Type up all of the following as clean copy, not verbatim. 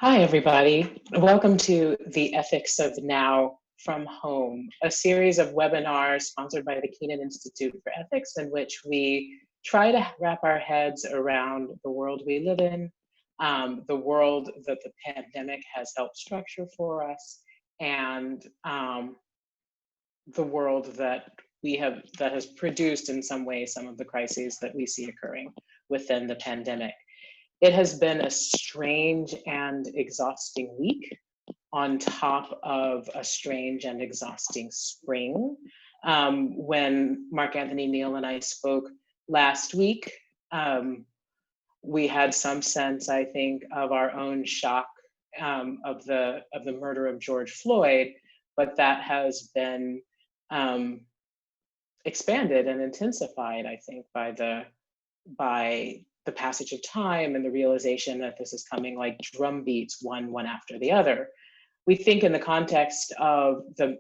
Hi, everybody. Welcome to the Ethics of Now from Home, a series of webinars sponsored by the Kenan Institute for Ethics, in which we try to wrap our heads around the world we live in, the world that the pandemic has helped structure for us, and the world that has produced in some way some of the crises that we see occurring within the pandemic. It has been a strange and exhausting week on top of a strange and exhausting spring. When Mark Anthony Neal and I spoke last week, we had some sense, I think, of our own shock of the murder of George Floyd, but that has been expanded and intensified, I think, by the passage of time and the realization that this is coming like drum beats, one after the other. We think in the context of the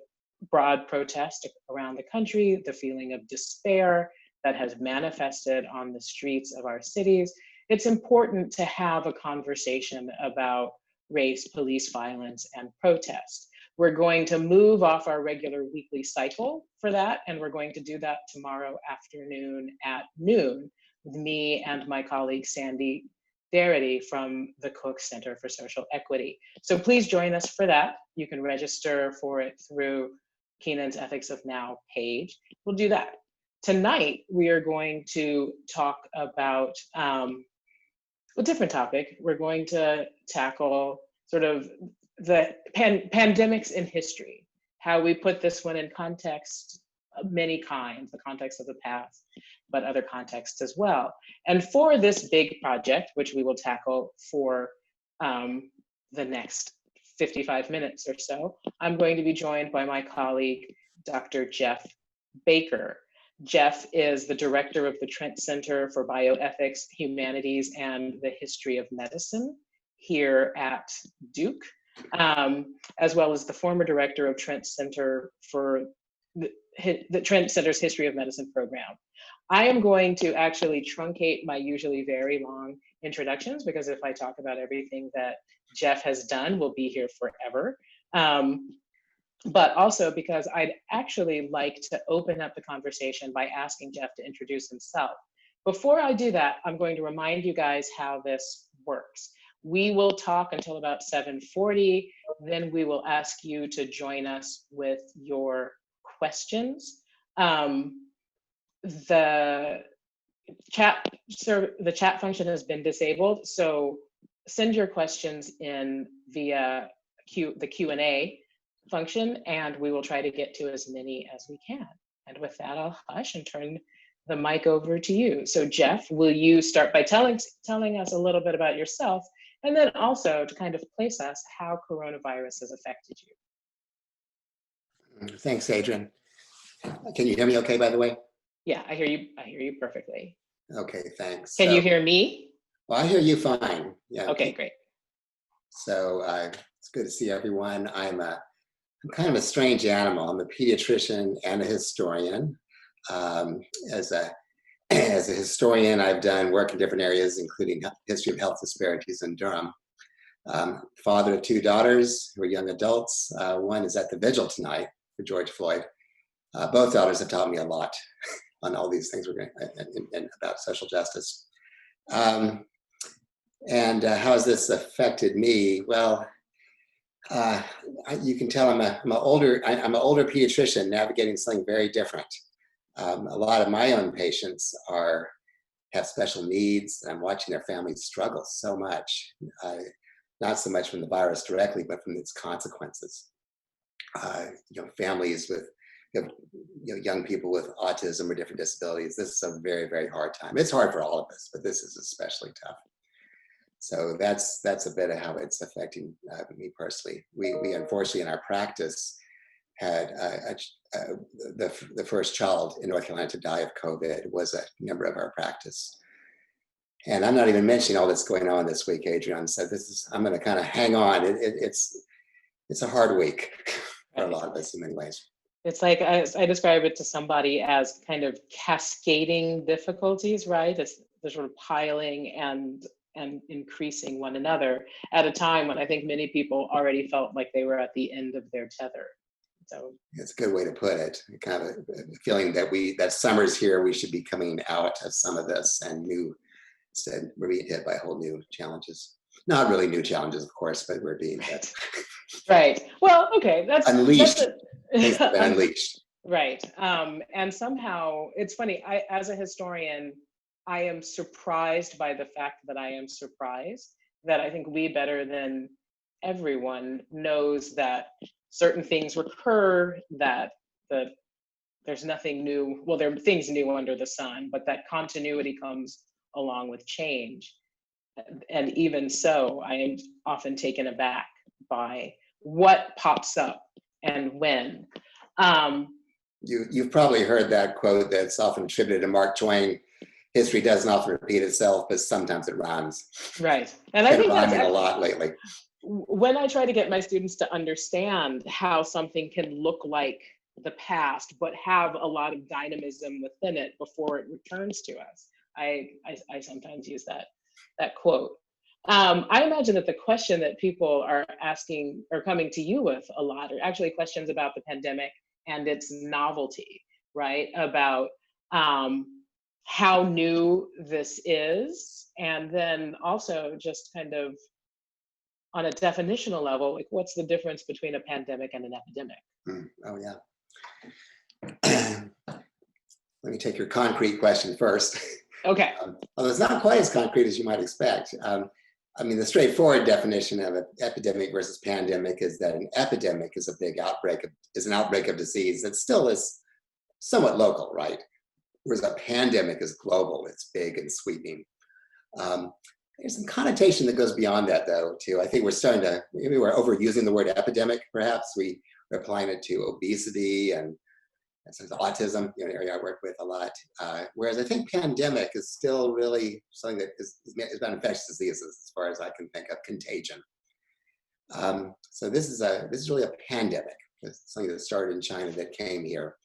broad protest around the country, the feeling of despair that has manifested on the streets of our cities, it's important to have a conversation about race, police violence, and protest. We're going to move off our regular weekly cycle for that, and we're going to do that tomorrow afternoon at noon with me and my colleague Sandy Darity from the Cook Center for Social Equity. So please join us for that. You can register for it through Kenan's Ethics of Now page. We'll do that. Tonight, we are going to talk about a different topic. We're going to tackle sort of the pandemics in history, how we put this one in context of many kinds, the context of the past, but other contexts as well. And for this big project, which we will tackle for the next 55 minutes or so, I'm going to be joined by my colleague, Dr. Jeff Baker. Jeff is the director of the Trent Center for Bioethics, Humanities, and the History of Medicine here at Duke, as well as the former director of Trent Center for the Trent Center's History of Medicine program. I am going to actually truncate my usually very long introductions, because if I talk about everything that Jeff has done, we'll be here forever. But also because I'd actually like to open up the conversation by asking Jeff to introduce himself. Before I do that, I'm going to remind you guys how this works. We will talk until about 7:40, then we will ask you to join us with your questions. The chat function has been disabled, so send your questions in via the Q&A function, and we will try to get to as many as we can. And with that, I'll hush and turn the mic over to you. So Jeff, will you start by telling us a little bit about yourself, and then also to kind of place us how coronavirus has affected you? Thanks, Adrian. Can you hear me okay, by the way? Yeah, I hear you perfectly. Okay, thanks. Can you hear me? Well, I hear you fine. Yeah. Okay, great. So it's good to see everyone. I'm kind of a strange animal. I'm a pediatrician and a historian. As a historian, I've done work in different areas, including history of health disparities in Durham. Father of two daughters who are young adults. One is at the vigil tonight for George Floyd. Both daughters have taught me a lot on all these things we're going and about social justice. And how has this affected me? Well, you can tell I'm an older pediatrician navigating something very different. A lot of my own patients have special needs, and I'm watching their families struggle so much, not so much from the virus directly, but from its consequences. Families with young people with autism or different disabilities. This is a very, very hard time. It's hard for all of us, but this is especially tough. So that's a bit of how it's affecting me personally. We unfortunately in our practice had the first child in North Carolina to die of COVID was a member of our practice. And I'm not even mentioning all that's going on this week, Adrian. So I'm going to kind of hang on. It's a hard week for a lot of us in many ways. It's like, I describe it to somebody as kind of cascading difficulties, right? They're sort of piling and and increasing one another at a time when I think many people already felt like they were at the end of their tether. So it's a good way to put it. Kind of a feeling that that summer's here, we should be coming out of some of this, and instead we're being hit by whole new challenges. Not really new challenges, of course, but we're being hit. Right. Well, okay, that's unleashed. Things have been unleashed. Right. And somehow it's funny. As a historian, I am surprised by the fact that I am surprised that I think we, better than everyone, knows that certain things recur, that there's nothing new. Well, there are things new under the sun, but that continuity comes along with change. And even so, I am often taken aback by what pops up and when. You've probably heard that quote that's often attributed to Mark Twain: history doesn't often repeat itself, but sometimes it rhymes. Right. And I think that's rhyming a lot lately. When I try to get my students to understand how something can look like the past, but have a lot of dynamism within it before it returns to us, I sometimes use that quote. I imagine that the question that people are asking or coming to you with a lot are actually questions about the pandemic and its novelty, right? About how new this is, and then also just kind of on a definitional level, like what's the difference between a pandemic and an epidemic? Oh, yeah. Let me take your concrete question first. Okay. Although it's not quite as concrete as you might expect. I mean, the straightforward definition of an epidemic versus pandemic is that an epidemic is an outbreak of disease that still is somewhat local, right? Whereas a pandemic is global, it's big and sweeping. There's some connotation that goes beyond that, though, too. I think maybe we're overusing the word epidemic, perhaps. We're applying it to obesity and autism, an area I work with a lot. Whereas I think pandemic is still really something that is about infectious diseases, as far as I can think of, contagion. So this is really a pandemic. It's something that started in China that came here,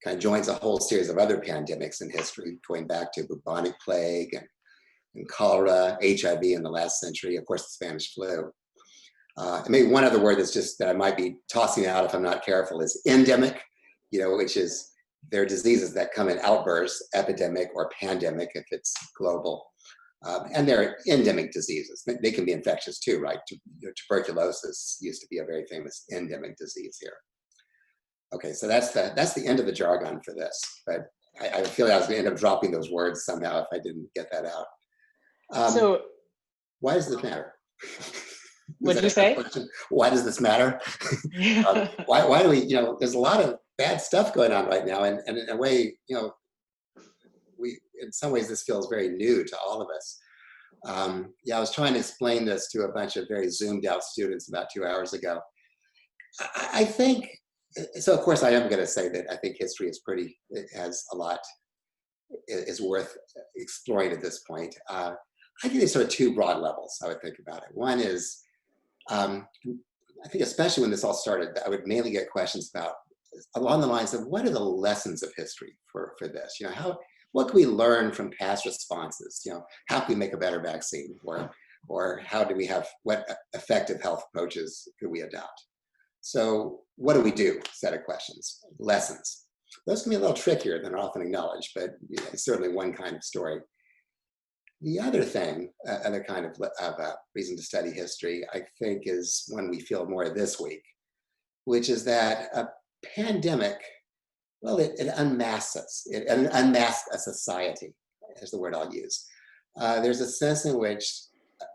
kind of joins a whole series of other pandemics in history, going back to bubonic plague and cholera, HIV in the last century, of course, the Spanish flu. And maybe one other word that I might be tossing out if I'm not careful is endemic, which is there are diseases that come in outbursts, epidemic or pandemic if it's global. And there are endemic diseases. They can be infectious too, right? Tuberculosis used to be a very famous endemic disease here. Okay, so that's the end of the jargon for this. But I feel like I was going to end up dropping those words somehow if I didn't get that out. So why does this matter? What did you say? Why does this matter? Why do we, there's a lot of bad stuff going on right now. And in a way, in some ways, this feels very new to all of us. I was trying to explain this to a bunch of very zoomed out students about 2 hours ago. I think, so of course I am going to say that I think history it has a lot, is worth exploring at this point. I think there's sort of two broad levels I would think about it. One is, I think especially when this all started, I would mainly get questions about along the lines of what are the lessons of history for this? What can we learn from past responses? How can we make a better vaccine, or how do we what effective health approaches could we adopt? So what do we do? Set of questions, lessons. Those can be a little trickier than are often acknowledged, but it's certainly one kind of story. The other thing, other kind of reason to study history, I think, is one we feel more this week, which is that a pandemic, well, it unmasks us. It unmasks a society, is the word I'll use. There's a sense in which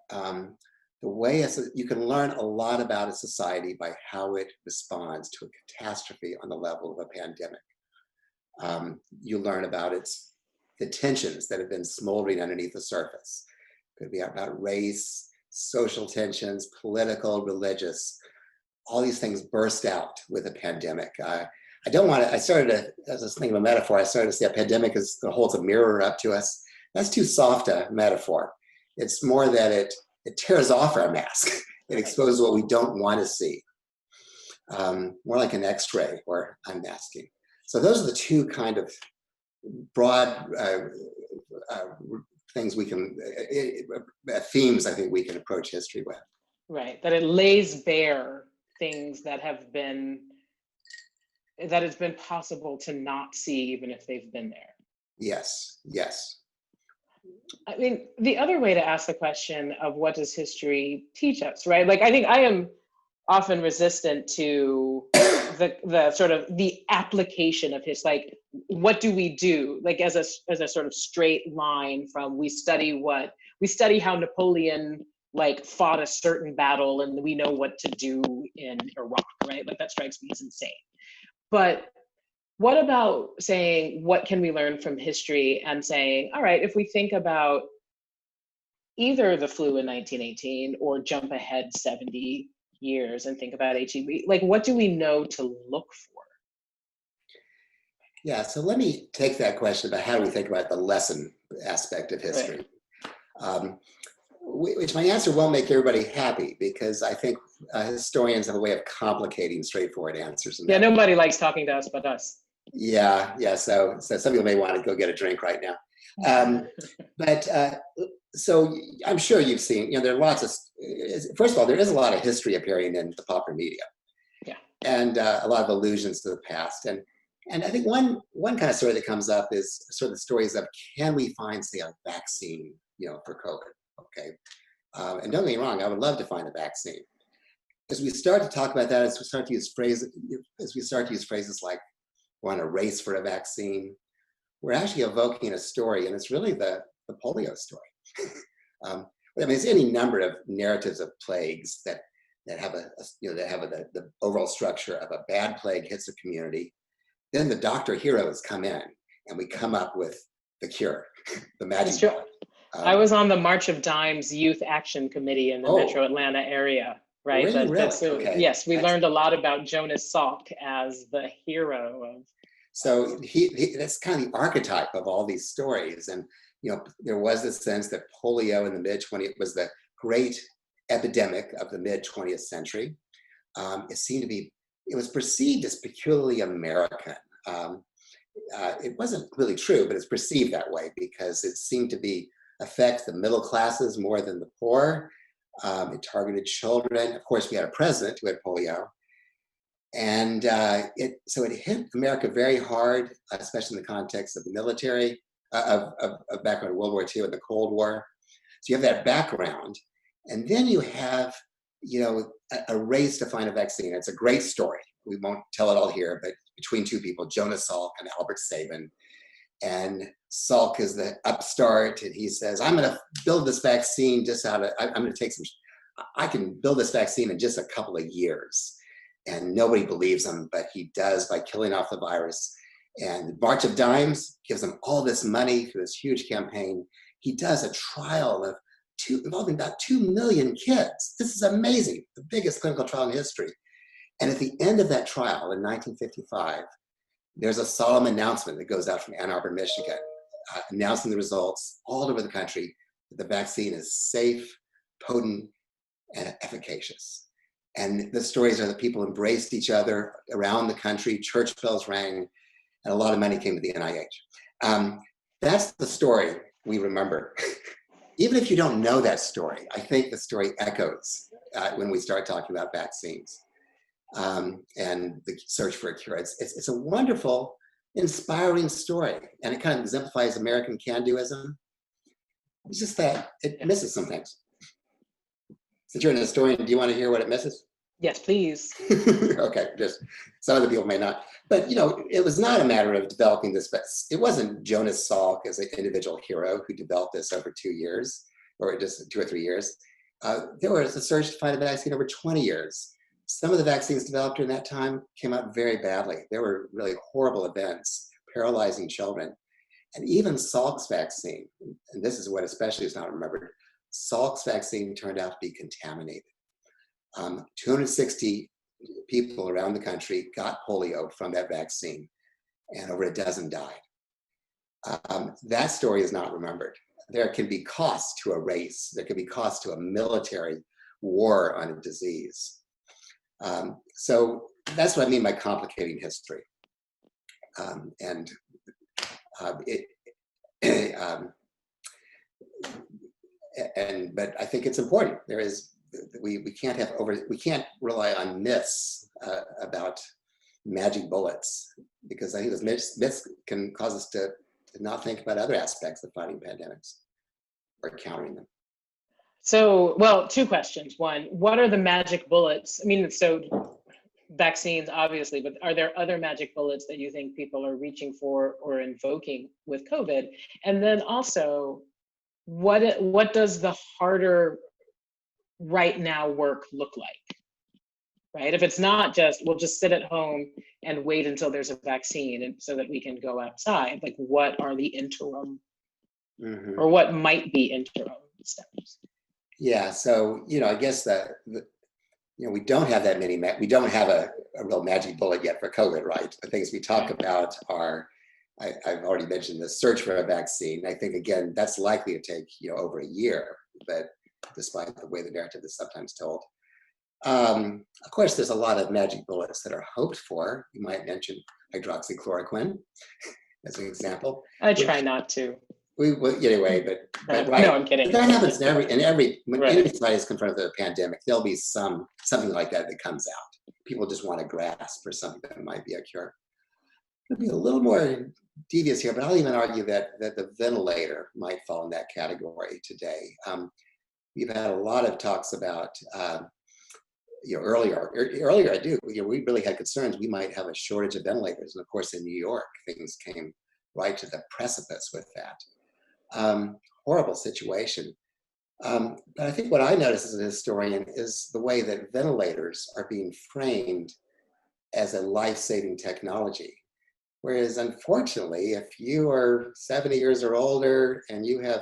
the way you can learn a lot about a society by how it responds to a catastrophe on the level of a pandemic. You learn about the tensions that have been smoldering underneath the surface. Could be about race, social tensions, political, religious. All these things burst out with a pandemic. I started to, as I was thinking of a metaphor, I started to say a pandemic holds a mirror up to us. That's too soft a metaphor. It's more that it tears off our mask. It exposes what we don't want to see. More like an X-ray or unmasking. So those are the two kind of broad things we can, themes I think we can approach history with. Right, that it lays bare things that it's been possible to not see even if they've been there. Yes, yes. I mean, the other way to ask the question of what does history teach us, right? Like, I think I am often resistant to the sort of the application of his, like, what do we do? Like, as a sort of straight line from we study how Napoleon like fought a certain battle and we know what to do in Iraq, right? Like, that strikes me as insane. But what about saying, what can we learn from history, and saying, all right, if we think about either the flu in 1918 or jump ahead 70 years and think about HEB, like, what do we know to look for? Yeah, so let me take that question about how do we think about the lesson aspect of history. Right. Which my answer won't make everybody happy, because I think historians have a way of complicating straightforward answers. Yeah, nobody likes talking to us but us. Yeah. So some people may want to go get a drink right now. So I'm sure you've seen, there are lots of, first of all, there is a lot of history appearing in the popular media. Yeah. And a lot of allusions to the past. And I think one kind of story that comes up is sort of the stories of, can we find, say, a vaccine, for COVID? Okay. And don't get me wrong, I would love to find a vaccine. As we start to talk about that, as we start to use phrases like, we're on a race for a vaccine, we're actually evoking a story, and it's really the polio story. I mean, there's any number of narratives of plagues that have the overall structure of a bad plague hits a community, then the doctor heroes come in, and we come up with the cure, the magic. That's true. I was on the March of Dimes Youth Action Committee in the Metro Atlanta area, right? Really? Okay. Yes, we learned a lot about Jonas Salk as the hero of. So that's kind of the archetype of all these stories. And, there was this sense that polio in the mid-20th was the great epidemic of the mid-20th century. It was perceived as peculiarly American. It wasn't really true, but it's perceived that way because it seemed to affect the middle classes more than the poor. It targeted children. Of course, we had a president who had polio. And it hit America very hard, especially in the context of the military, of background of World War II and the Cold War. So you have that background. And then you have, a race to find a vaccine. It's a great story. We won't tell it all here, but between two people, Jonas Salk and Albert Sabin. And Salk is the upstart, and he says, I'm going to build this vaccine I can build this vaccine in just a couple of years. And nobody believes him, but he does by killing off the virus. And March of Dimes gives him all this money for this huge campaign. He does a trial involving about 2 million kids. This is amazing, the biggest clinical trial in history. And at the end of that trial in 1955, there's a solemn announcement that goes out from Ann Arbor, Michigan, announcing the results all over the country that the vaccine is safe, potent, and efficacious. And the stories are that people embraced each other around the country, church bells rang, and a lot of money came to the NIH. That's the story we remember. Even if you don't know that story, I think the story echoes when we start talking about vaccines and the search for a cure. It's a wonderful, inspiring story, and it kind of exemplifies American can-doism. It's just that it misses some things. Since you're an historian, do you want to hear what it misses? Yes, please. Okay, just some of the people may not. But, it was not a matter of developing this. It wasn't Jonas Salk as an individual hero who developed this over 2 years, or just 2 or 3 years. There was a search to find a vaccine over 20 years. Some of the vaccines developed during that time came out very badly. There were really horrible events, paralyzing children. And even Salk's vaccine, and this is what especially is not remembered, Salk's vaccine turned out to be contaminated. 260 people around the country got polio from that vaccine, and over a dozen died. That story is not remembered. There can be costs to a race. There can be costs to a military war on a disease. So that's what I mean by complicating history. But I think it's important. We can't rely on myths about magic bullets, because I think those myths can cause us to not think about other aspects of fighting pandemics or countering them. So, well, two questions. One, what are the magic bullets? I mean, so vaccines, obviously, but are there other magic bullets that you think people are reaching for or invoking with COVID? And then also, what does the harder right now work look like? Right? If it's not just, we'll just sit at home and wait until there's a vaccine and so that we can go outside, like what are the interim or what might be interim steps? Yeah, so, I guess we don't have that many, we don't have a real magic bullet yet for COVID, right? The things we talk about are, I've already mentioned the search for a vaccine. I think, again, that's likely to take, over a year, but despite the way the narrative is sometimes told. Of course, there's a lot of magic bullets that are hoped for. You might mention hydroxychloroquine as an example. I try not to. Anyway, but right. No, I'm kidding. But that happens when anybody is confronted with a pandemic, there'll be something like that comes out. People just want to grasp for something that might be a cure. It'll be a little more devious here, but I'll even argue that the ventilator might fall in that category today. We've had a lot of talks about, earlier I do, we really had concerns we might have a shortage of ventilators. And of course, in New York, things came right to the precipice with that. Horrible situation. But I think what I notice as a historian is the way that ventilators are being framed as a life-saving technology. Whereas unfortunately, if you are 70 years or older and you have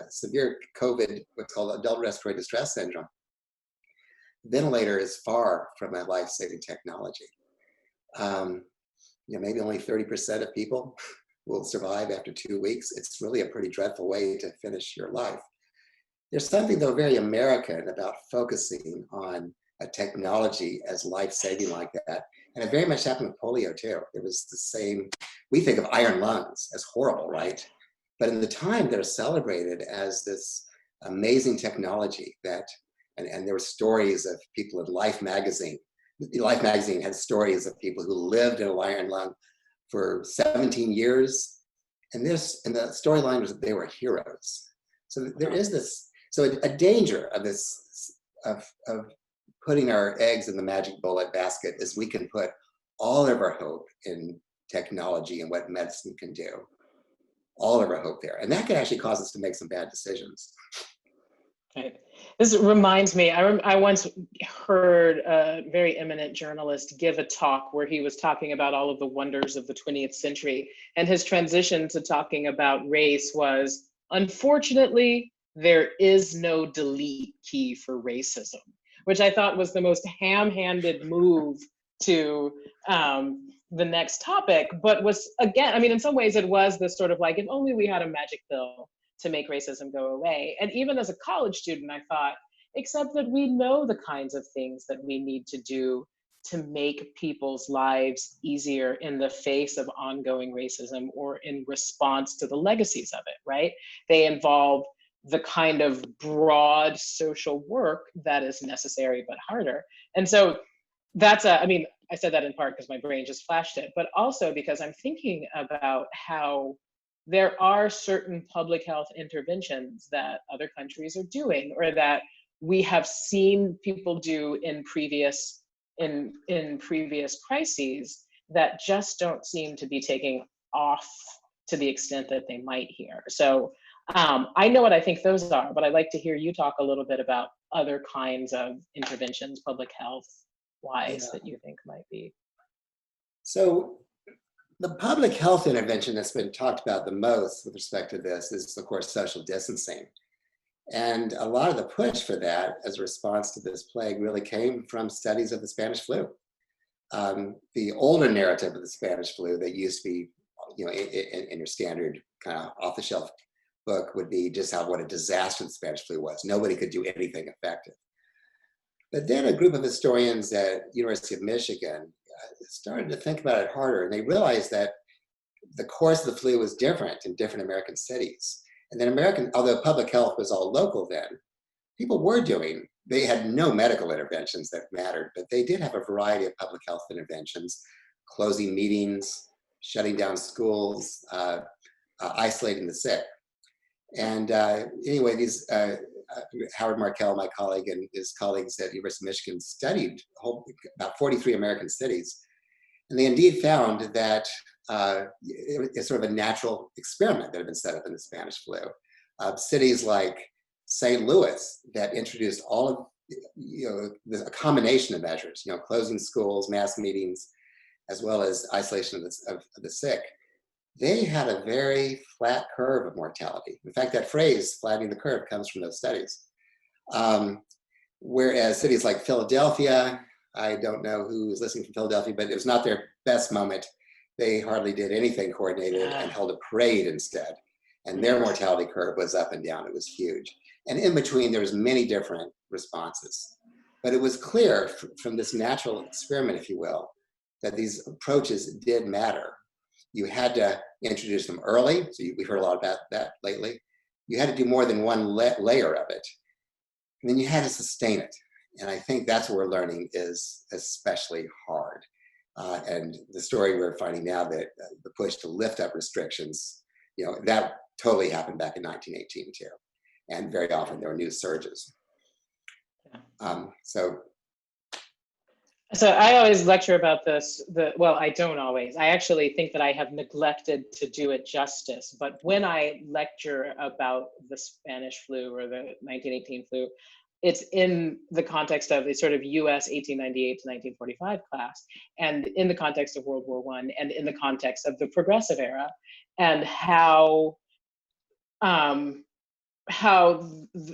severe COVID, what's called adult respiratory distress syndrome, ventilator is far from a life-saving technology. Maybe only 30% of people will survive after 2 weeks. It's really a pretty dreadful way to finish your life. There's something, though, very American about focusing on a technology as life-saving like that. And it very much happened with polio, too. It was the same. We think of iron lungs as horrible, right? But in the time, they're celebrated as this amazing technology and there were stories of people in Life magazine. Life magazine had stories of people who lived in an iron lung for 17 years. And the storyline was that they were heroes. So there is this, a danger of this, of putting our eggs in the magic bullet basket is we can put all of our hope in technology and what medicine can do. All of our hope there. And that can actually cause us to make some bad decisions. Right. This reminds me, I once heard a very eminent journalist give a talk where he was talking about all of the wonders of the 20th century. And his transition to talking about race was, unfortunately, there is no delete key for racism, which I thought was the most ham-handed move to the next topic, but was, again, I mean, in some ways it was this sort of like, if only we had a magic pill to make racism go away. And even as a college student, I thought, except that we know the kinds of things that we need to do to make people's lives easier in the face of ongoing racism or in response to the legacies of it, right? They involve the kind of broad social work that is necessary but harder. And so I said that in part because my brain just flashed it, but also because I'm thinking about how there are certain public health interventions that other countries are doing or that we have seen people do in previous crises that just don't seem to be taking off to the extent that they might here. So I know what I think those are, but I'd like to hear you talk a little bit about other kinds of interventions, public health wise, that you think might be. So the public health intervention that's been talked about the most with respect to this is, of course, social distancing. And a lot of the push for that as a response to this plague really came from studies of the Spanish flu. The older narrative of the Spanish flu that used to be, in your standard kind of off-the-shelf book would be just what a disaster the Spanish flu was. Nobody could do anything effective. But then a group of historians at University of Michigan started to think about it harder, and they realized that the course of the flu was different in different American cities. And then although public health was all local then, people they had no medical interventions that mattered, but they did have a variety of public health interventions, closing meetings, shutting down schools, isolating the sick. And anyway, Howard Markell, my colleague, and his colleagues at University of Michigan studied about 43 American cities. And they indeed found that it's sort of a natural experiment that had been set up in the Spanish flu. Cities like St. Louis that introduced all of, a combination of measures, closing schools, mass meetings, as well as isolation of the sick. They had a very flat curve of mortality. In fact, that phrase, flattening the curve, comes from those studies. Whereas cities like Philadelphia, I don't know who was listening from Philadelphia, but it was not their best moment. They hardly did anything coordinated and held a parade instead. And their mortality curve was up and down. It was huge. And in between, there was many different responses. But it was clear from this natural experiment, if you will, that these approaches did matter. You had to introduce them early. So we've heard a lot about that lately. You had to do more than one layer of it. And then you had to sustain it. And I think that's what we're learning is especially hard. And the story we're finding now that the push to lift up restrictions, that totally happened back in 1918 too. And very often there were new surges. So I always lecture about this, well, I don't always. I actually think that I have neglected to do it justice. But when I lecture about the Spanish flu or the 1918 flu, it's in the context of the sort of US 1898 to 1945 class, and in the context of World War I, and in the context of the Progressive Era, and how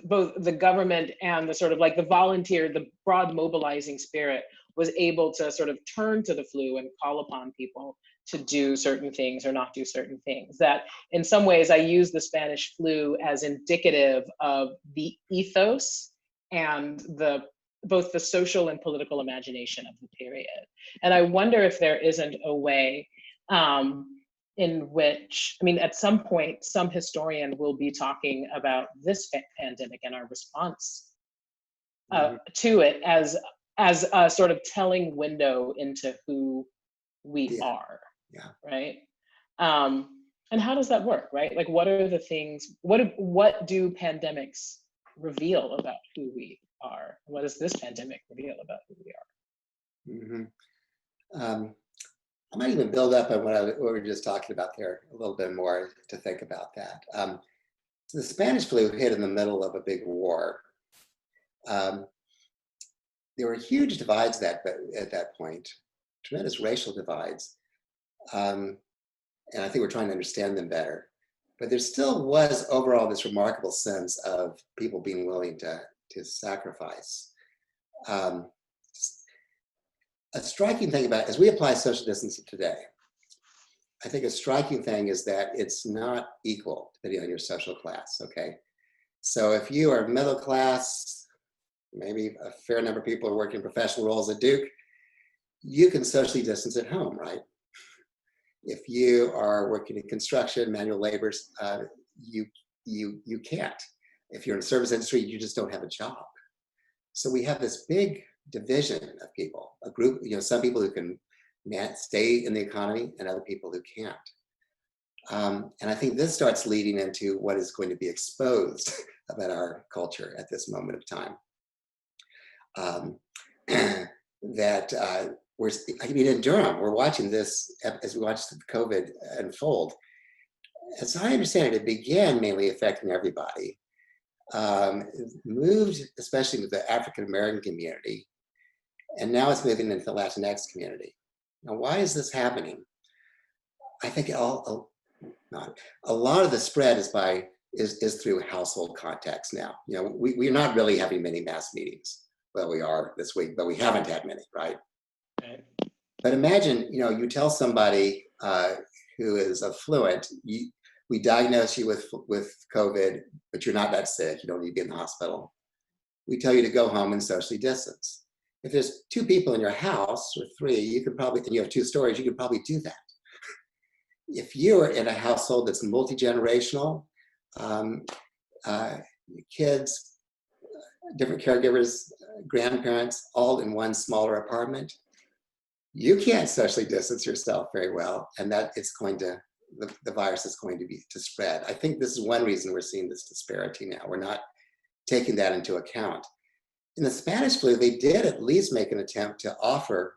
both the government and the sort of like the volunteer, the broad mobilizing spirit was able to sort of turn to the flu and call upon people to do certain things or not do certain things. That in some ways I use the Spanish flu as indicative of the ethos and both the social and political imagination of the period. And I wonder if there isn't a way in which, at some point, some historian will be talking about this pandemic and our response to it as a sort of telling window into who we are, right? And how does that work, right? Like, what are the things, what do pandemics reveal about who we are? What does this pandemic reveal about who we are? I might even build up on what we were just talking about there a little bit more to think about that. So the Spanish flu hit in the middle of a big war. There were huge divides at that point, tremendous racial divides. And I think we're trying to understand them better. But there still was overall this remarkable sense of people being willing to sacrifice. A striking thing about, as we apply social distancing today, I think a striking thing is that it's not equal depending on your social class, okay? So if you are middle class, maybe a fair number of people are working professional roles at Duke, you can socially distance at home, right? If you are working in construction, manual labors, you can't. If you're in the service industry, you just don't have a job. So we have this big division of people, a group, some people who can stay in the economy and other people who can't. And I think this starts leading into what is going to be exposed about our culture at this moment of time. In Durham, we're watching this as we watch COVID unfold. As I understand it, it began mainly affecting everybody. Moved especially with the African-American community, and now it's moving into the Latinx community. Now, why is this happening? I think a lot of the spread is through household contacts now. We're not really having many mass meetings. Well, we are this week, but we haven't had many, right? Right. But imagine, you tell somebody who is affluent, we diagnose you with COVID, but you're not that sick, you don't need to be in the hospital. We tell you to go home and socially distance. If there's 2 people in your house, or 3, you could probably, and you have 2 stories, you could probably do that. If you're in a household that's multi-generational, um, kids, different caregivers, grandparents, all in one smaller apartment, you can't socially distance yourself very well, and that it's going to, the virus is going to spread. I think this is one reason we're seeing this disparity now. We're not taking that into account. In the Spanish flu, they did at least make an attempt to offer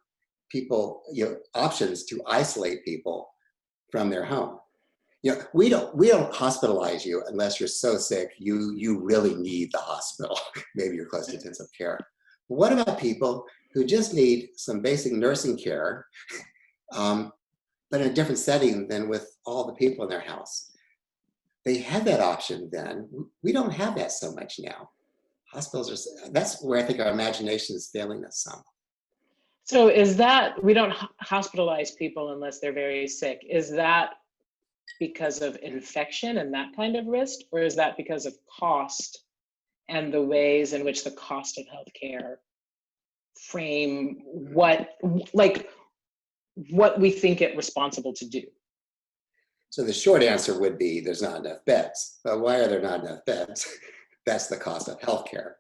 people, options to isolate people from their home. We don't hospitalize you unless you're so sick you really need the hospital. Maybe you're close to intensive care. But what about people who just need some basic nursing care, but in a different setting than with all the people in their house? They had that option then. We don't have that so much now. Hospitals are, that's where I think our imagination is failing us some. So is that, we don't hospitalize people unless they're very sick. Is that because of infection and that kind of risk, or is that because of cost and the ways in which the cost of healthcare frame what we think it responsible to do? So the short answer would be there's not enough beds. But why are there not enough beds? That's the cost of healthcare.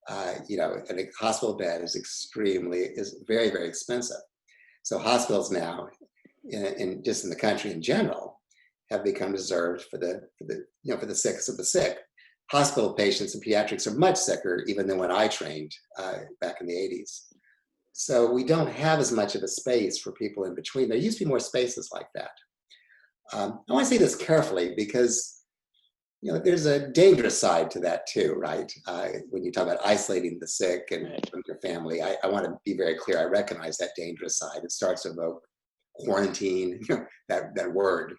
And a hospital bed is very, very expensive. So hospitals now, just in the country in general, have become reserved for the sickest of the sick. Hospital patients in pediatrics are much sicker even than when I trained back in the 80s. So we don't have as much of a space for people in between. There used to be more spaces like that. I want to say this carefully because there's a dangerous side to that too, right? When you talk about isolating the sick and from your family, I want to be very clear. I recognize that dangerous side. It starts to evoke quarantine, that word.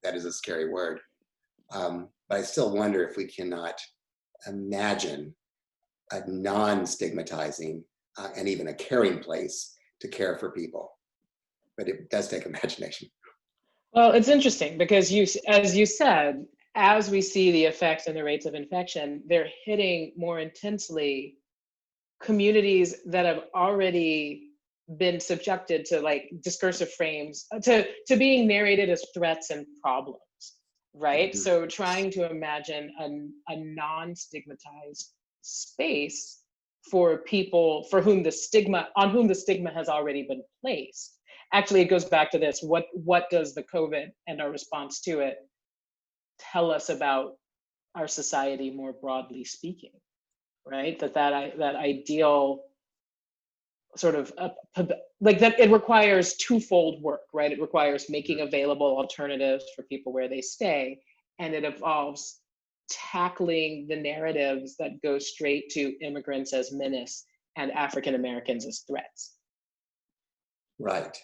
That is a scary word. But I still wonder if we cannot imagine a non-stigmatizing and even a caring place to care for people. But it does take imagination. Well, it's interesting because as you said, as we see the effects and the rates of infection, they're hitting more intensely communities that have already been subjected to discursive frames, to being narrated as threats and problems, right? Mm-hmm. So trying to imagine a non-stigmatized space for people on whom the stigma has already been placed. Actually, it goes back to this: what does the COVID and our response to it tell us about our society more broadly speaking, right? That ideal sort of that it requires twofold work, right? It requires making available alternatives for people where they stay, and it involves tackling the narratives that go straight to immigrants as menace and African Americans as threats. Right.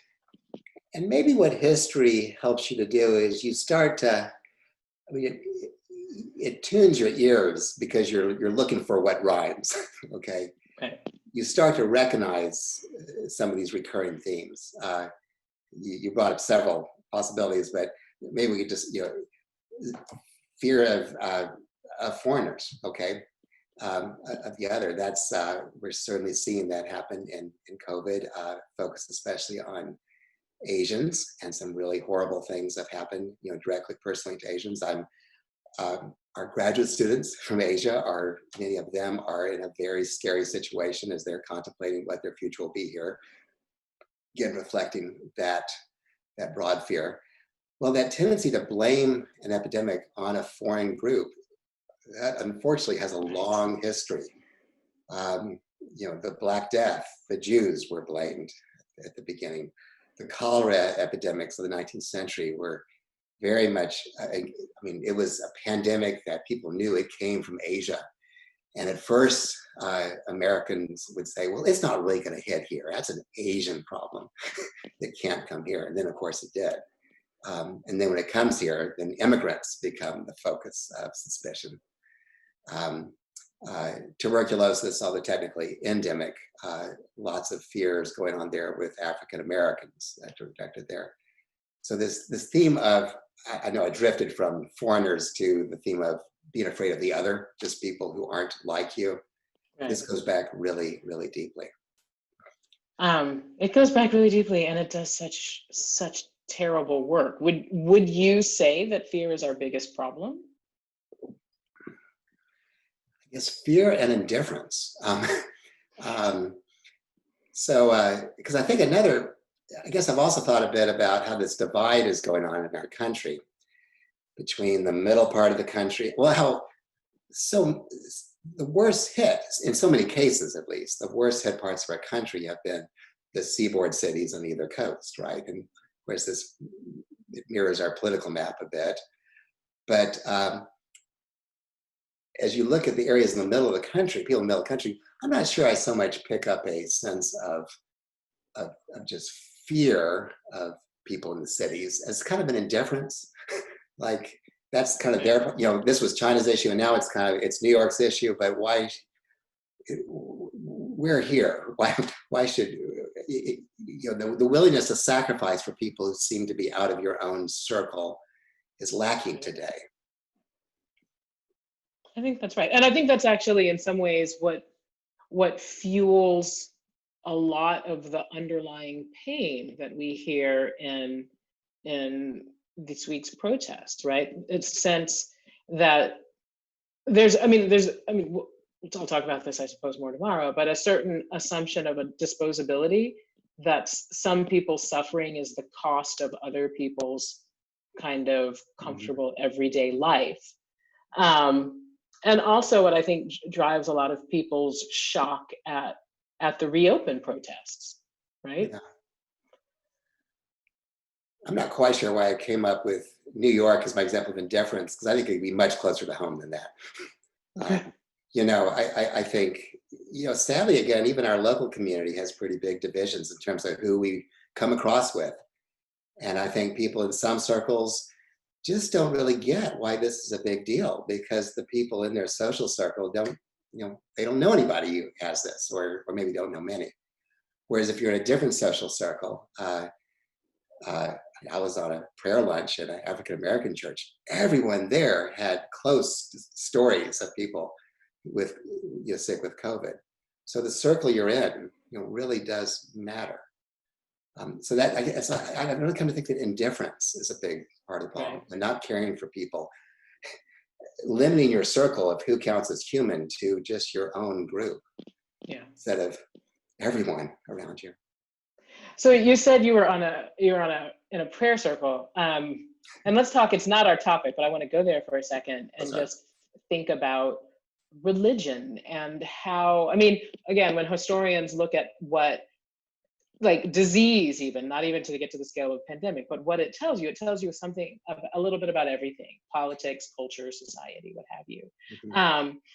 And maybe what history helps you to do is you start to, it tunes your ears because you're looking for what rhymes, okay? Right. You start to recognize some of these recurring themes. You brought up several possibilities, but maybe we could just, fear of foreigners, okay? Of the other, that's, we're certainly seeing that happen in COVID, focused especially on Asians, and some really horrible things have happened, directly, personally to Asians. Our graduate students from Asia many of them are in a very scary situation as they're contemplating what their future will be here. Again, reflecting that broad fear. Well, that tendency to blame an epidemic on a foreign group, that unfortunately has a long history. The Black Death, the Jews were blamed at the beginning. The cholera epidemics of the 19th century were very much, it was a pandemic that people knew it came from Asia. And at first, Americans would say, well, it's not really going to hit here. That's an Asian problem. It can't come here. And then, of course, it did. And then when it comes here, then immigrants become the focus of suspicion. Tuberculosis, although technically endemic, lots of fears going on there with African Americans that are affected there. So this theme of, I know I drifted from foreigners to the theme of being afraid of the other, just people who aren't like you. Right. This goes back really, really deeply. It goes back really deeply, and it does such terrible work. Would you say that fear is our biggest problem? guess fear and indifference. Because I think I guess I've also thought a bit about how this divide is going on in our country between the middle part of the country. Well, so the worst hit, in so many cases at least, the worst hit parts of our country have been the seaboard cities on either coast, right? And of course, it mirrors our political map a bit. But as you look at the areas in the middle of the country, people in the middle of the country, I'm not sure I so much pick up a sense of just fear of people in the cities as kind of an indifference. Like that's kind of their, this was China's issue and now it's New York's issue, but why, we're here. Why should, the willingness to sacrifice for people who seem to be out of your own circle is lacking today. I think that's right. And I think that's actually in some ways what fuels a lot of the underlying pain that we hear in this week's protest, right? It's a sense that I'll talk about this, I suppose, more tomorrow, but a certain assumption of a disposability that some people's suffering is the cost of other people's kind of comfortable everyday life. And also what I think drives a lot of people's shock at the reopen protests, right? Yeah. I'm not quite sure why I came up with New York as my example of indifference, because I think it'd be much closer to home than that. I think, sadly, again, even our local community has pretty big divisions in terms of who we come across with. And I think people in some circles just don't really get why this is a big deal, because the people in their social circle they don't know anybody who has this, or maybe don't know many. Whereas if you're in a different social circle, I was on a prayer lunch at an African-American church. Everyone there had close stories of people with sick with COVID. So the circle you're in, really does matter. So that I really come to think that indifference is a big part of the problem, and not caring for people, limiting your circle of who counts as human to just your own group, instead of everyone around you. So you said you were in a prayer circle, and let's talk. It's not our topic, but I want to go there for a second and just think about religion and how. Again, when historians look at what, like disease, even not even to get to the scale of pandemic, but what it tells you something a little bit about everything: politics, culture, society, what have you.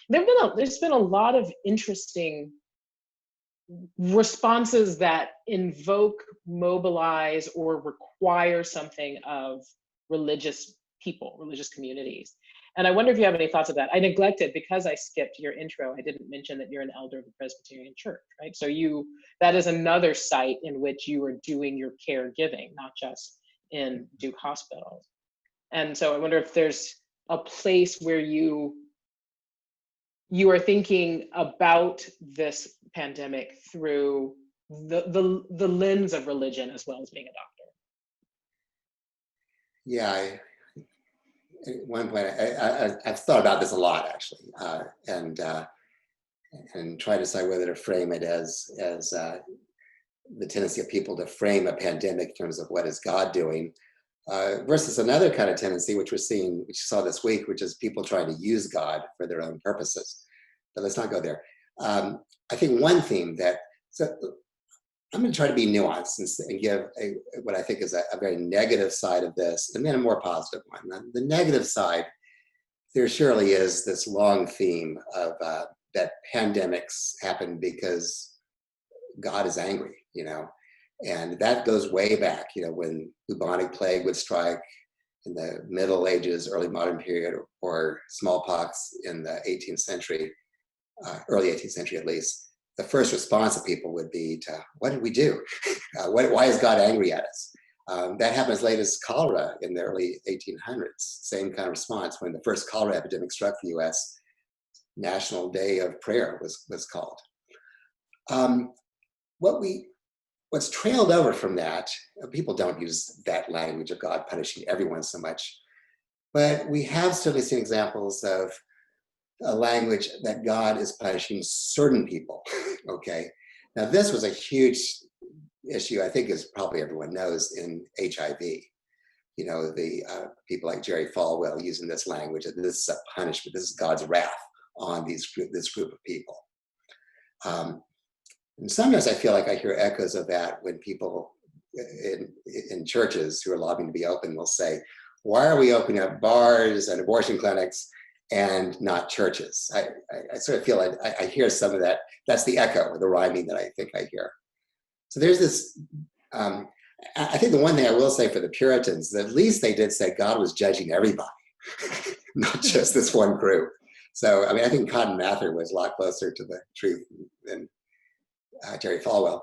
There's been a lot of interesting responses that invoke, mobilize, or require something of religious people, religious communities. And I wonder if you have any thoughts of that. I neglected, because I skipped your intro, I didn't mention that you're an elder of the Presbyterian Church, right? So that is another site in which you are doing your caregiving, not just in Duke Hospital. And so I wonder if there's a place where you are thinking about this pandemic through the lens of religion as well as being a doctor. Yeah, at one point, I've thought about this a lot, actually, and try to decide whether to frame it as the tendency of people to frame a pandemic in terms of what is God doing, versus another kind of tendency, which we saw this week, which is people trying to use God for their own purposes. But let's not go there. I think one theme I'm going to try to be nuanced and give what I think is a very negative side of this, and then a more positive one. The negative side, there surely is this long theme of that pandemics happen because God is angry, and that goes way back, when bubonic plague would strike in the Middle Ages, early modern period, or smallpox in the 18th century, early 18th century at least. The first response of people would be to, what did we do? Why is God angry at us? That happened as late as cholera in the early 1800s. Same kind of response. When the first cholera epidemic struck the US, National Day of Prayer was called. What's trailed over from that, people don't use that language of God punishing everyone so much, but we have certainly seen examples of a language that God is punishing certain people. Okay, now this was a huge issue, I think, as probably everyone knows, in HIV. You know, the people like Jerry Falwell using this language, that this is a punishment, this is God's wrath on this group of people. And sometimes I feel like I hear echoes of that when people in churches who are lobbying to be open will say, why are we opening up bars and abortion clinics and not churches? I sort of feel like I hear some of that. That's the echo or the rhyming that I think I hear. So there's this, I think the one thing I will say for the Puritans, at least they did say God was judging everybody, not just this one group. So, I mean, I think Cotton Mather was a lot closer to the truth than Jerry Falwell.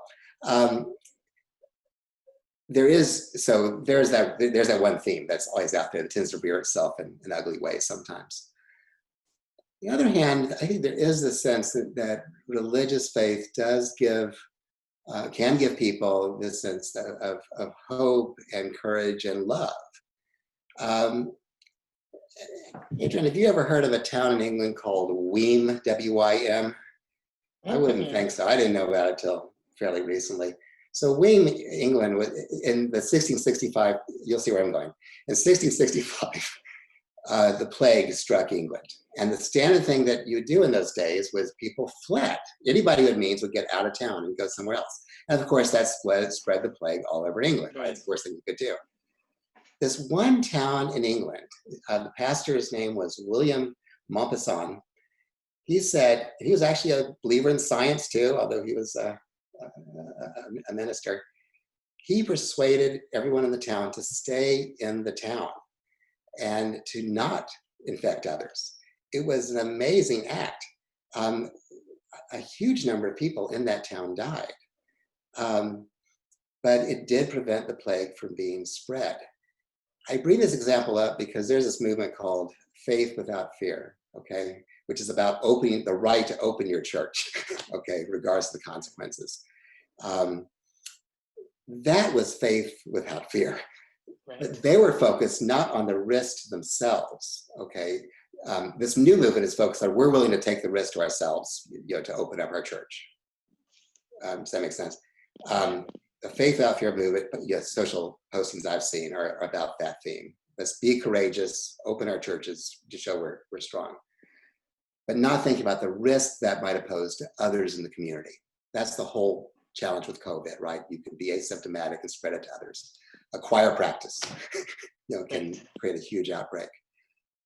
There's that one theme that's always out there that tends to rear itself in an ugly way sometimes. On the other hand, I think there is the sense that religious faith does can give people this sense of hope and courage and love. Adrian, have you ever heard of a town in England called Wym, W-Y-M? I wouldn't think so. I didn't know about it till fairly recently. So Wym, England, in the 1665, you'll see where I'm going. In 1665, the plague struck England. And the standard thing that you would do in those days was people fled. Anybody with means would get out of town and go somewhere else. And of course, that spread the plague all over England. Right? That's the worst thing you could do. This one town in England, the pastor's name was William Maupassant. He said, he was actually a believer in science too, although he was a minister. He persuaded everyone in the town to stay in the town and to not infect others. It was an amazing act. A huge number of people in that town died. But it did prevent the plague from being spread. I bring this example up because there's this movement called Faith Without Fear, okay, which is about opening the right to open your church, okay, regardless of the consequences. That was faith without fear. Right. But they were focused not on the risk to themselves, okay? This new movement is focused on we're willing to take the risk to ourselves, you know, to open up our church. Does that make sense? The Faith Without Fear movement, yes, social postings I've seen are about that theme. Let's be courageous, open our churches to show we're strong, but not thinking about the risk that might pose to others in the community. That's the whole challenge with COVID, right? You can be asymptomatic and spread it to others. A choir practice, you know, can create a huge outbreak.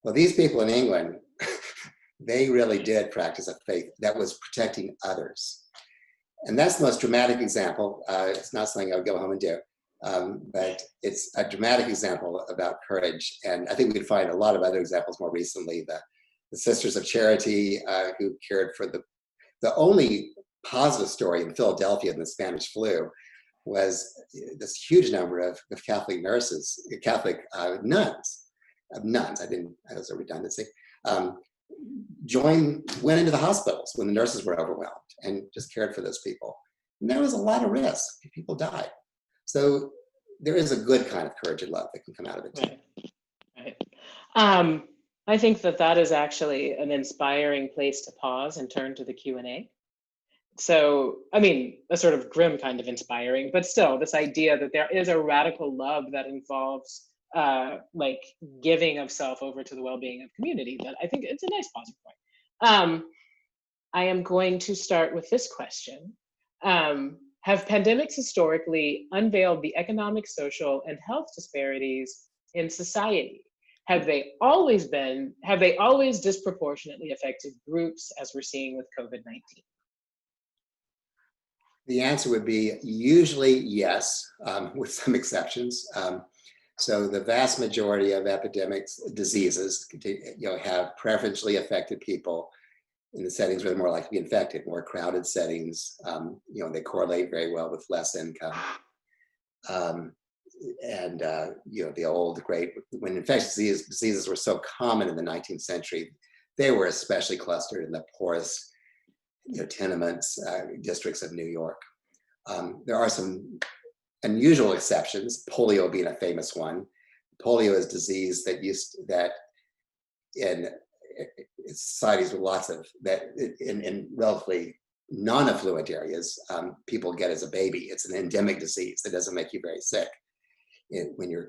Well, these people in England, they really did practice a faith that was protecting others. And that's the most dramatic example. It's not something I would go home and do, but it's a dramatic example about courage. And I think we could find a lot of other examples more recently. The Sisters of Charity who cared for the only positive story in Philadelphia in the Spanish flu was this huge number of Catholic nurses, Catholic nuns, that was a redundancy, went into the hospitals when the nurses were overwhelmed and just cared for those people. And there was a lot of risk. People died. So there is a good kind of courage and love that can come out of it too. Right. I think that is actually an inspiring place to pause and turn to the Q&A. So, I mean, a sort of grim kind of inspiring, but still this idea that there is a radical love that involves like giving of self over to the well-being of community, that I think it's a nice positive point. I am going to start with this question. Have pandemics historically unveiled the economic, social, and health disparities in society? Have they always disproportionately affected groups as we're seeing with COVID-19? The answer would be usually yes, with some exceptions. So the vast majority of epidemics, diseases, have preferentially affected people in the settings where they're more likely to be infected, more crowded settings. They correlate very well with less income. The old great, when infectious diseases were so common in the 19th century, they were especially clustered in the poorest tenements, districts of New York. There are some unusual exceptions, polio being a famous one. Polio is a disease that societies with lots of that in relatively non-affluent areas, people get as a baby. It's an endemic disease that doesn't make you very sick. When you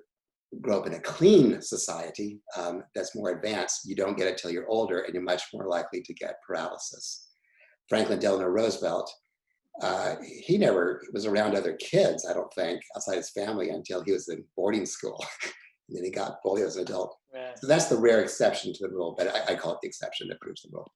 grow up in a clean society that's more advanced, you don't get it till you're older, and you're much more likely to get paralysis. Franklin Delano Roosevelt, he never was around other kids, I don't think, outside his family until he was in boarding school. And then he got polio as an adult. Yeah. So that's the rare exception to the rule, but I call it the exception that proves the rule.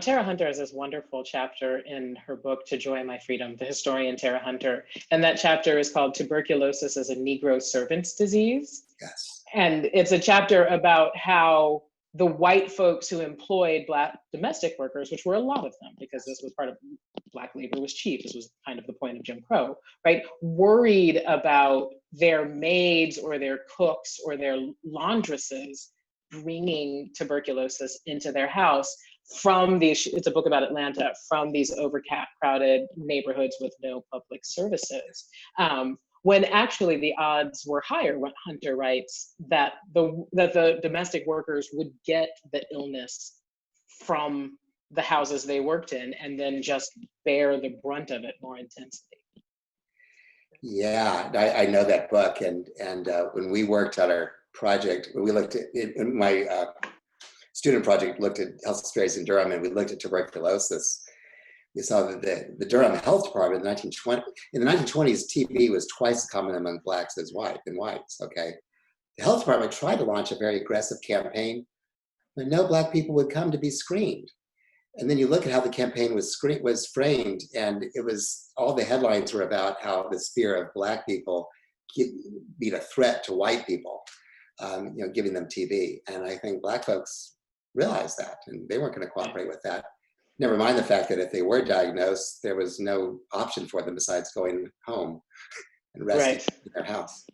Tara Hunter has this wonderful chapter in her book, To Joy My Freedom, the historian Tara Hunter. And that chapter is called Tuberculosis as a Negro Servant's Disease. Yes. And it's a chapter about how the white folks who employed Black domestic workers, which were a lot of them, because this was part of Black labor was cheap. This was kind of the point of Jim Crow, right? Worried about their maids or their cooks or their laundresses bringing tuberculosis into their house from these, it's a book about Atlanta, from these overcrowded neighborhoods with no public services. When actually the odds were higher, what Hunter writes, that the domestic workers would get the illness from the houses they worked in and then just bear the brunt of it more intensely. Yeah, I know that book, and when we worked on our project, we looked at in my student project looked at health disparities in Durham, and we looked at tuberculosis. We saw that the Durham Health Department in the 1920s, TB was twice as common among Blacks as whites, okay? The health department tried to launch a very aggressive campaign, but no Black people would come to be screened. And then you look at how the campaign was framed, and it was, all the headlines were about how this fear of Black people being a threat to white people, giving them TB. And I think Black folks realized that, and they weren't going to cooperate with that. Never mind the fact that if they were diagnosed, there was no option for them besides going home and resting in their house.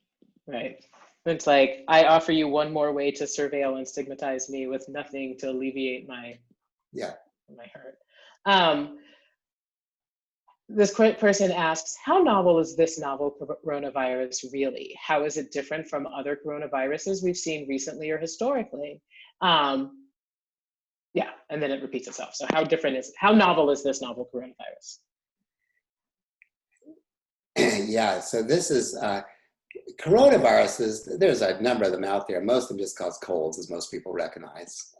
Right. It's like, I offer you one more way to surveil and stigmatize me with nothing to alleviate my hurt. This person asks, how novel is this novel coronavirus really? How is it different from other coronaviruses we've seen recently or historically? Yeah, and then it repeats itself. So how novel is this novel coronavirus? Yeah, so this is, coronaviruses, there's a number of them out there. Most of them just cause colds, as most people recognize.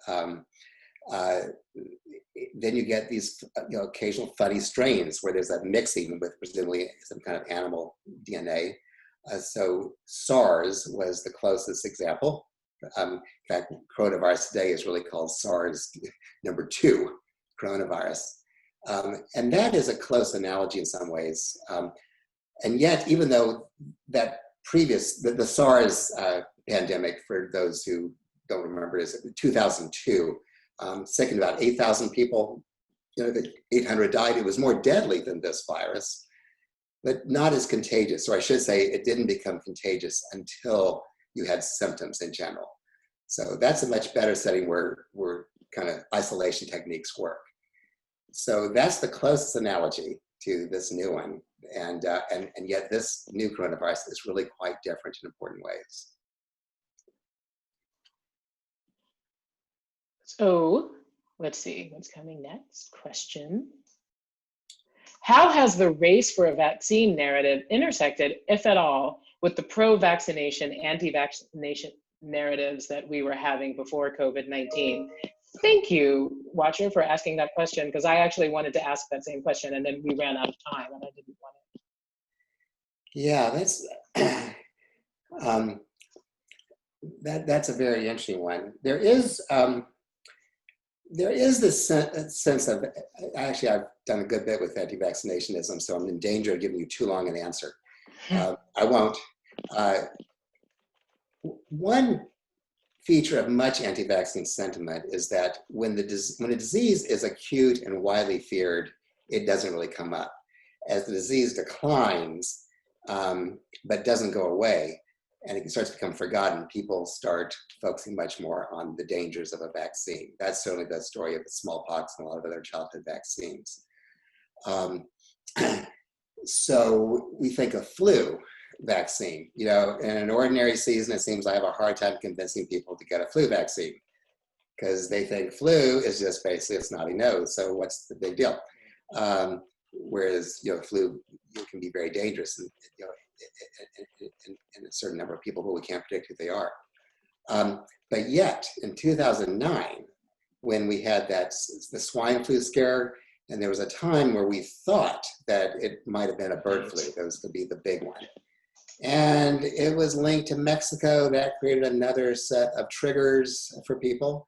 Then you get these occasional funny strains where there's that mixing with presumably some kind of animal DNA. So SARS was the closest example. In fact, coronavirus today is really called SARS #2 coronavirus. And that is a close analogy in some ways. And yet, even though that the SARS pandemic, for those who don't remember, is 2002, sickened about 8,000 people, 800 died. It was more deadly than this virus, but not as contagious. Or I should say, it didn't become contagious until you had symptoms in general. So that's a much better setting where kind of isolation techniques work. So that's the closest analogy to this new one. And yet this new coronavirus is really quite different in important ways. So let's see what's coming next. Question. How has the race for a vaccine narrative intersected, if at all, with the pro-vaccination, anti-vaccination narratives that we were having before COVID-19? Thank you, Watcher, for asking that question, because I actually wanted to ask that same question and then we ran out of time and I didn't want it. Yeah, that's a very interesting one. There is this sense of, actually I've done a good bit with anti-vaccinationism, so I'm in danger of giving you too long an answer. I won't. One feature of much anti-vaccine sentiment is that when a disease is acute and widely feared, it doesn't really come up. As the disease declines, but doesn't go away, and it starts to become forgotten, people start focusing much more on the dangers of a vaccine. That's certainly the story of the smallpox and a lot of other childhood vaccines. So we think of flu vaccine. In an ordinary season, it seems I have a hard time convincing people to get a flu vaccine. because they think flu is just basically a snotty nose. So what's the big deal? Whereas, flu can be very dangerous, and in a certain number of people, but we can't predict who they are. But yet, in 2009, when we had the swine flu scare, and there was a time where we thought that it might have been a bird flu that was going to be the big one. And it was linked to Mexico. That created another set of triggers for people.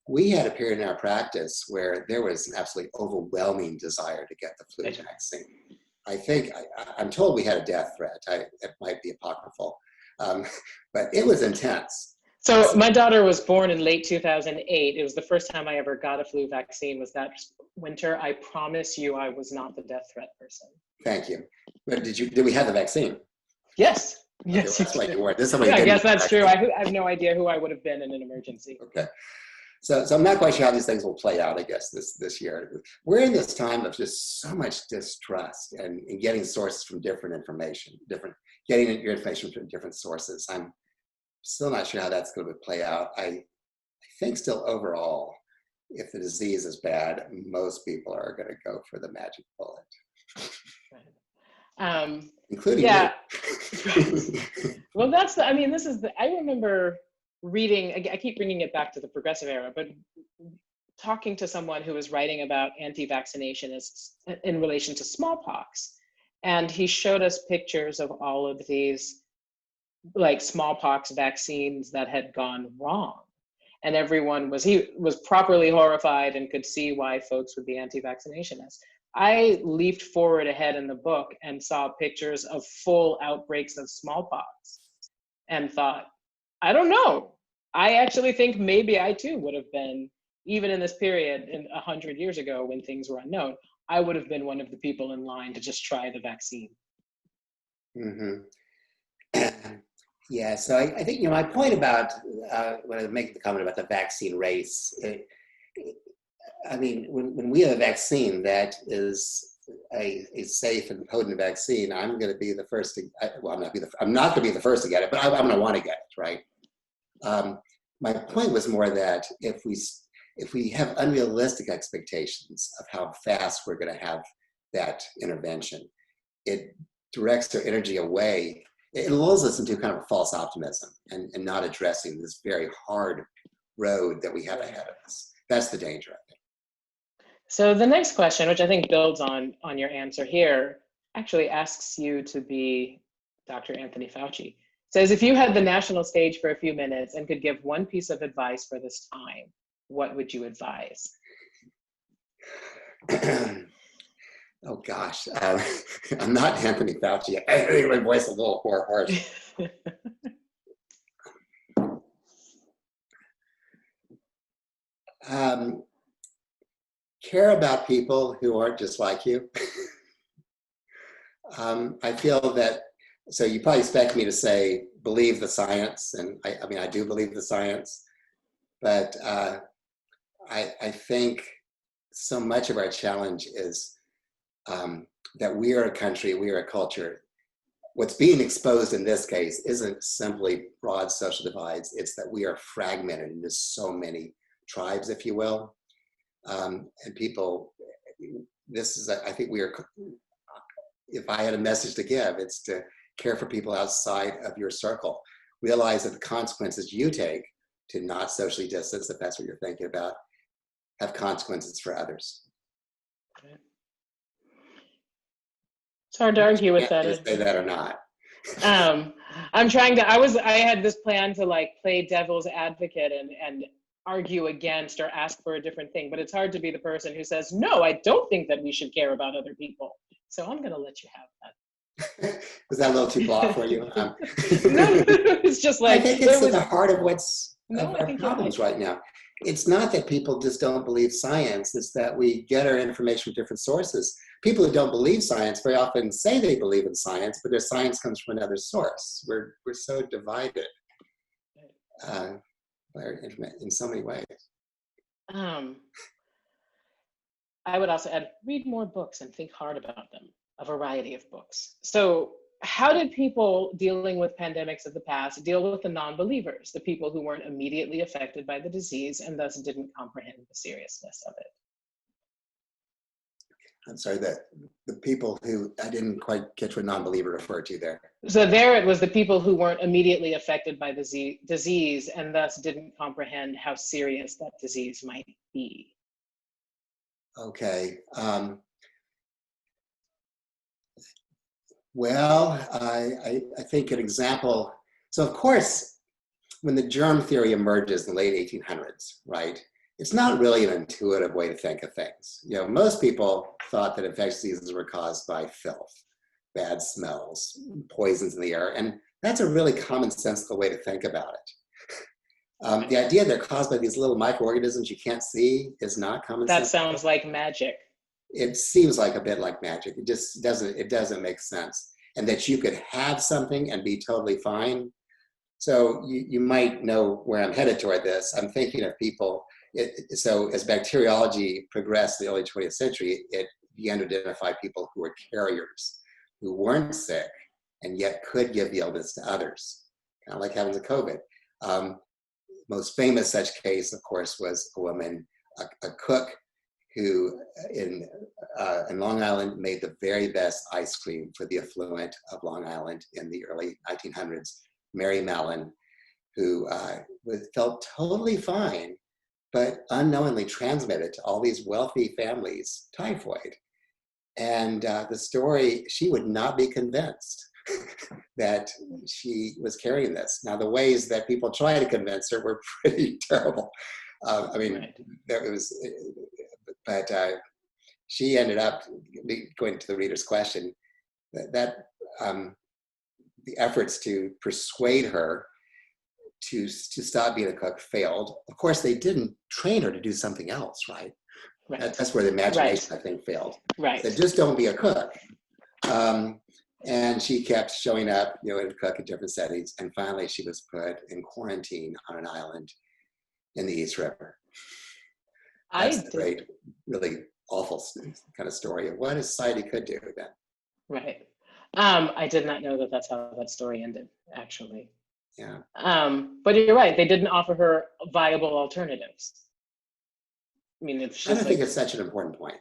We had a period in our practice where there was an absolutely overwhelming desire to get the flu vaccine. I think, I'm told we had a death threat. It might be apocryphal, but it was intense. So my daughter was born in late 2008. It was the first time I ever got a flu vaccine was that winter. I promise you I was not the death threat person. Thank you. But did we have the vaccine? Yes. Okay, Yes. well, that's why you weren't. This is somebody I guess that's true. I have no idea who I would have been in an emergency. Okay. So I'm not quite sure how these things will play out, I guess, this year. We're in this time of just so much distrust and getting sources from different information, getting your information from different sources. I'm still not sure how that's going to play out. I think still overall, if the disease is bad, most people are going to go for the magic bullet. Including yeah. me. Well, I remember reading, I keep bringing it back to the progressive era, but talking to someone who was writing about anti-vaccinationists in relation to smallpox. And he showed us pictures of all of these like smallpox vaccines that had gone wrong. And he was properly horrified and could see why folks would be anti-vaccinationists. I leaped forward ahead in the book and saw pictures of full outbreaks of smallpox and thought, I don't know. I actually think maybe I too would have been, even in this period 100 years ago when things were unknown, I would have been one of the people in line to just try the vaccine. Mm-hmm. Yeah, so I think, my point about, when I make the comment about the vaccine race, when we have a vaccine that is a safe and potent vaccine, I'm going to be the first to, I'm not going to be the first to get it, but I'm going to want to get it, right? My point was more that if we have unrealistic expectations of how fast we're going to have that intervention, it directs our energy away. It lulls us into kind of a false optimism and not addressing this very hard road that we have ahead of us. That's the danger, I think. So the next question, which I think builds on your answer here, actually asks you to be Dr. Anthony Fauci. Says, if you had the national stage for a few minutes and could give one piece of advice for this time, what would you advise? Oh gosh, I'm not Anthony Fauci. I think my voice is a little more harsh. Care about people who aren't just like you. I feel that, so you probably expect me to say, believe the science, and I do believe the science, but I think so much of our challenge is that we are a country, we are a culture. What's being exposed in this case isn't simply broad social divides, it's that we are fragmented into so many tribes, if you will. And people, I think if I had a message to give, it's to care for people outside of your circle. Realize that the consequences you take to not socially distance, if that's what you're thinking about, have consequences for others. It's hard to argue with that. Say that or not. I'm trying to, I had this plan to like play devil's advocate and argue against or ask for a different thing, but it's hard to be the person who says, no, I don't think that we should care about other people. So I'm going to let you have that. Was that a little too broad for you? No, it's just like, I think it's at the heart of our problems right now. It's not that people just don't believe science, it's that we get our information from different sources. People who don't believe science very often say they believe in science, but their science comes from another source. We're so divided by our internet in so many ways. I would also add, read more books and think hard about them, a variety of books. So how did people dealing with pandemics of the past deal with the non-believers, the people who weren't immediately affected by the disease and thus didn't comprehend the seriousness of it? I'm sorry, the people who, I didn't quite catch what non-believer referred to there. So there it was the people who weren't immediately affected by the disease and thus didn't comprehend how serious that disease might be. Okay. Well, I think an example, so of course, when the germ theory emerges in the late 1800s, right, it's not really an intuitive way to think of things. You know, most people thought that infectious diseases were caused by filth, bad smells, poisons in the air, and that's a really commonsensical way to think about it. The idea they're caused by these little microorganisms you can't see is not common sense. That sounds like magic. It seems like a bit like magic. It just doesn't make sense. And that you could have something and be totally fine. So you might know where I'm headed toward this. I'm thinking of people, so as bacteriology progressed in the early 20th century, it began to identify people who were carriers, who weren't sick and yet could give the illness to others, kind of like having the COVID. Most famous such case, of course, was a woman, a cook, who in Long Island made the very best ice cream for the affluent of Long Island in the early 1900s, Mary Mallon, who felt totally fine, but unknowingly transmitted to all these wealthy families typhoid. And the story, she would not be convinced that she was carrying this. Now, the ways that people try to convince her were pretty terrible. I mean, Right. it was, but she ended up going to the reader's question, that the efforts to persuade her to stop being a cook failed. Of course, they didn't train her to do something else, right? Right. That's where the imagination, I think, failed. Right. So just don't be a cook. And she kept showing up, you know, to cook in different settings. And finally, she was put in quarantine on an island in the East River. That's the great, really awful kind of story of what a society could do then. Right. I did not know that that's how that story ended, actually. Yeah. But you're right. They didn't offer her viable alternatives. I mean, it's just I don't think it's such an important point.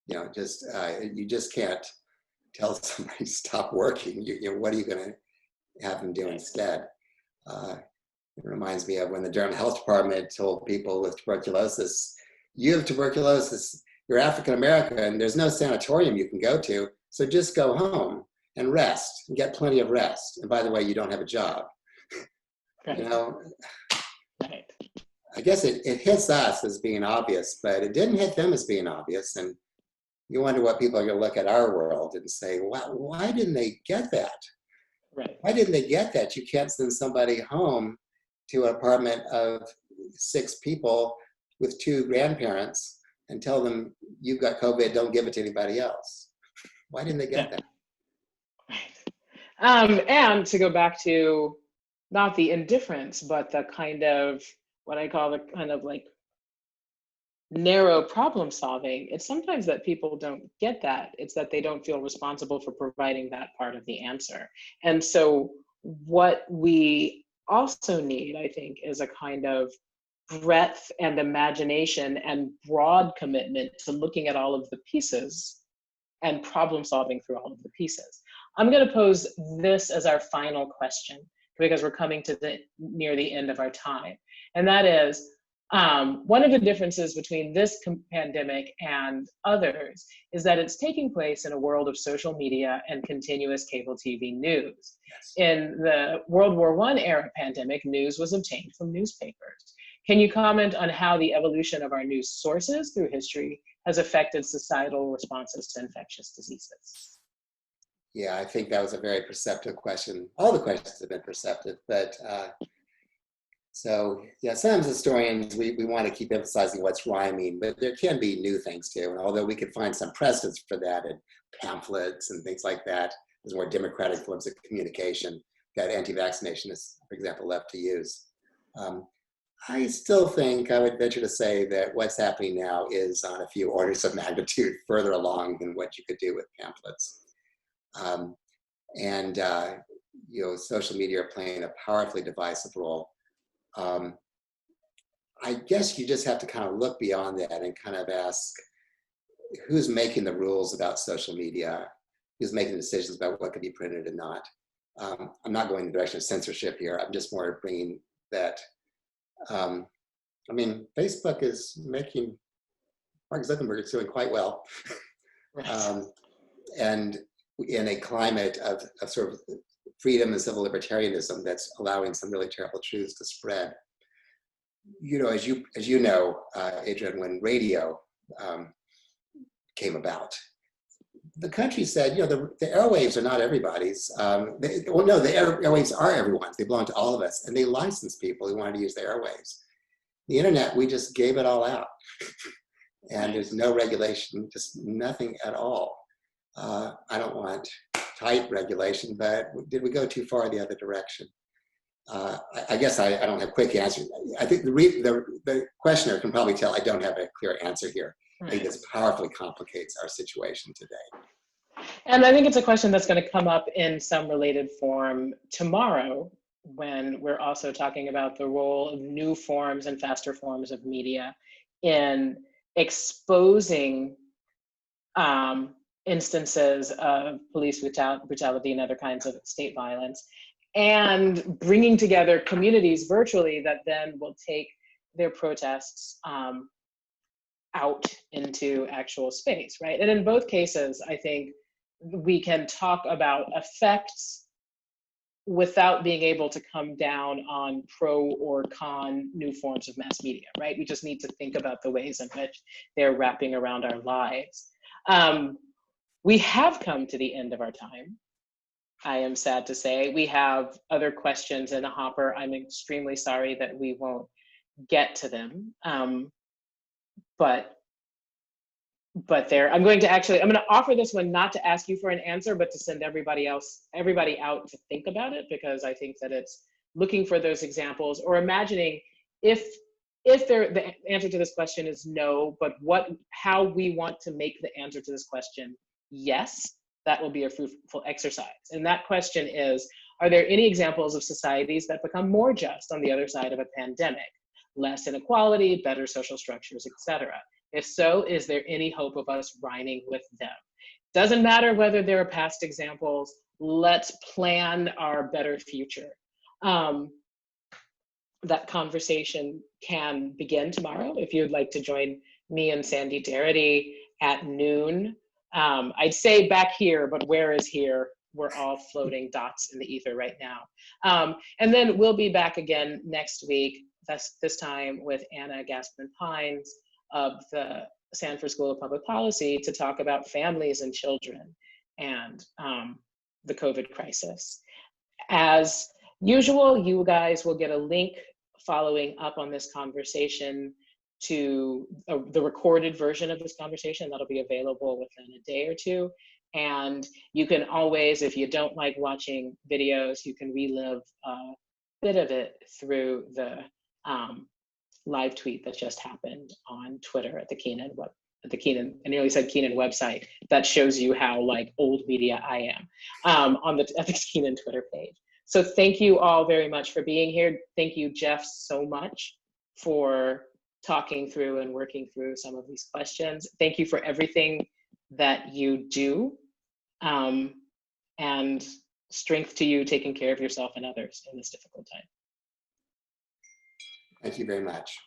You know, just you just can't tell somebody stop working. You know, what are you going to have them do instead? It reminds me of when the Durham Health Department told people with tuberculosis, you have tuberculosis, you're African American, and there's no sanatorium you can go to, so just go home and rest and get plenty of rest. And by the way, you don't have a job. Right. You know, right. I guess it hits us as being obvious, but it didn't hit them as being obvious. And you wonder what people are going to look at our world and say, why didn't they get that? Right. Why didn't they get that? You can't send somebody home to an apartment of 6 people with 2 grandparents and tell them you've got COVID, don't give it to anybody else. Why didn't they get that? Right. And to go back to not the indifference, but the kind of what I call the kind of like narrow problem solving, it's sometimes that people don't get that. It's that they don't feel responsible for providing that part of the answer. And so what we also need, I think, is a kind of breadth and imagination and broad commitment to looking at all of the pieces and problem solving through all of the pieces. I'm going to pose this as our final question because we're coming to near the end of our time. And that is, one of the differences between this pandemic and others is that it's taking place in a world of social media and continuous cable TV news. Yes. In the World War I era pandemic, news was obtained from newspapers. Can you comment on how the evolution of our news sources through history has affected societal responses to infectious diseases? Yeah, I think that was a very perceptive question. All the questions have been perceptive, but so yeah, sometimes historians, we want to keep emphasizing what's rhyming, but there can be new things too. And although we could find some precedents for that in pamphlets and things like that, there's more democratic forms of communication that anti-vaccinationists, for example, love to use. I still think I would venture to say that what's happening now is on a few orders of magnitude further along than what you could do with pamphlets. And social media are playing a powerfully divisive role. I guess you just have to kind of look beyond that and kind of ask, who's making the rules about social media? Who's making decisions about what can be printed and not? I'm not going in the direction of censorship here. I'm just more bringing that. Facebook is making, Mark Zuckerberg is doing quite well. Right. And in a climate of sort of freedom and civil libertarianism that's allowing some really terrible truths to spread. As you know, Adrian, when radio came about, the country said, the airwaves are not everybody's. The airwaves are everyone's. They belong to all of us, and they licensed people who wanted to use the airwaves. The internet, we just gave it all out, and there's no regulation, just nothing at all. I don't want tight regulation, but did we go too far the other direction? I guess I don't have quick answers. I think the questioner can probably tell I don't have a clear answer here. I think this powerfully complicates our situation today. And I think it's a question that's going to come up in some related form tomorrow, when we're also talking about the role of new forms and faster forms of media in exposing instances of police brutality and other kinds of state violence, and bringing together communities virtually that then will take their protests out into actual space, right? And in both cases, I think we can talk about effects without being able to come down on pro or con new forms of mass media, right? We just need to think about the ways in which they're wrapping around our lives. We have come to the end of our time. I am sad to say. We have other questions in the hopper. I'm extremely sorry that we won't get to them. But I'm going to offer this one not to ask you for an answer, but to send everybody out to think about it, because I think that it's looking for those examples, or imagining if the answer to this question is no, but how we want to make the answer to this question yes, that will be a fruitful exercise. And that question is, are there any examples of societies that become more just on the other side of a pandemic? Less inequality, better social structures, etc. If so, is there any hope of us rhyming with them? Doesn't matter whether there are past examples, let's plan our better future. That conversation can begin tomorrow. If you'd like to join me and Sandy Darity at noon, I'd say back here, but where is here? We're all floating dots in the ether right now. And then we'll be back again next week, this time with Anna Gaspin-Pines of the Sanford School of Public Policy, to talk about families and children and the COVID crisis. As usual, you guys will get a link following up on this conversation to the recorded version of this conversation that'll be available within a day or two. And you can always, if you don't like watching videos, you can relive a bit of it through the live tweet that just happened on Twitter at the Kenan, I nearly said Kenan website, that shows you how like old media I am, at the Kenan Twitter page. So thank you all very much for being here. Thank you, Jeff, so much for talking through and working through some of these questions. Thank you for everything that you do, and strength to you taking care of yourself and others in this difficult time. Thank you very much.